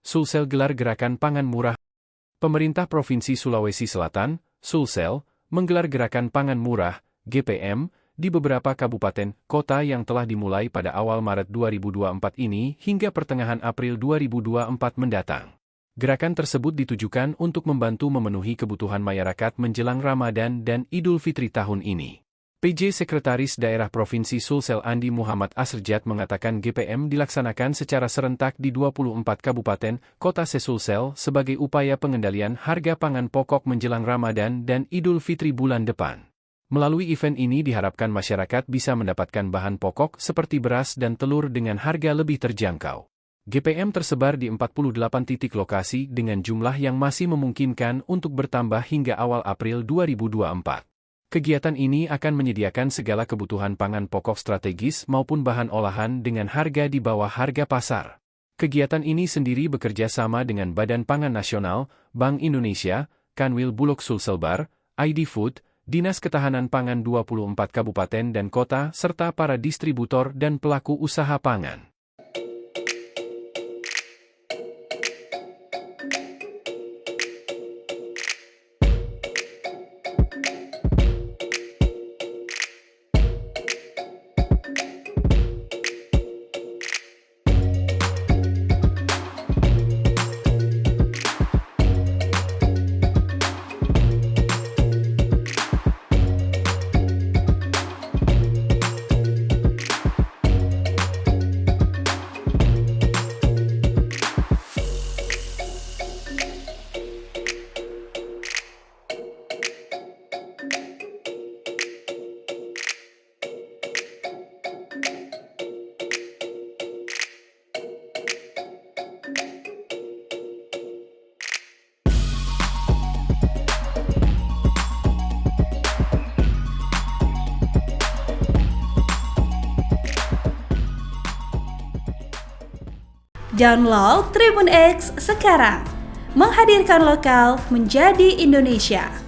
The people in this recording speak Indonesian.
Sulsel gelar gerakan pangan murah. Pemerintah Provinsi Sulawesi Selatan, Sulsel, menggelar gerakan pangan murah, GPM, di beberapa kabupaten kota yang telah dimulai pada awal Maret 2024 ini hingga pertengahan April 2024 mendatang. Gerakan tersebut ditujukan untuk membantu memenuhi kebutuhan masyarakat menjelang Ramadan dan Idul Fitri tahun ini. PJ Sekretaris Daerah Provinsi Sulsel Andi Muhammad Asrjat mengatakan GPM dilaksanakan secara serentak di 24 kabupaten kota se-Sulsel sebagai upaya pengendalian harga pangan pokok menjelang Ramadan dan Idul Fitri bulan depan. Melalui event ini diharapkan masyarakat bisa mendapatkan bahan pokok seperti beras dan telur dengan harga lebih terjangkau. GPM tersebar di 48 titik lokasi dengan jumlah yang masih memungkinkan untuk bertambah hingga awal April 2024. Kegiatan ini akan menyediakan segala kebutuhan pangan pokok strategis maupun bahan olahan dengan harga di bawah harga pasar. Kegiatan ini sendiri bekerja sama dengan Badan Pangan Nasional, Bank Indonesia, Kanwil Bulog Sulselbar, ID Food, Dinas Ketahanan Pangan 24 kabupaten dan kota, serta para distributor dan pelaku usaha pangan. Download Tribun X sekarang, menghadirkan lokal menjadi Indonesia.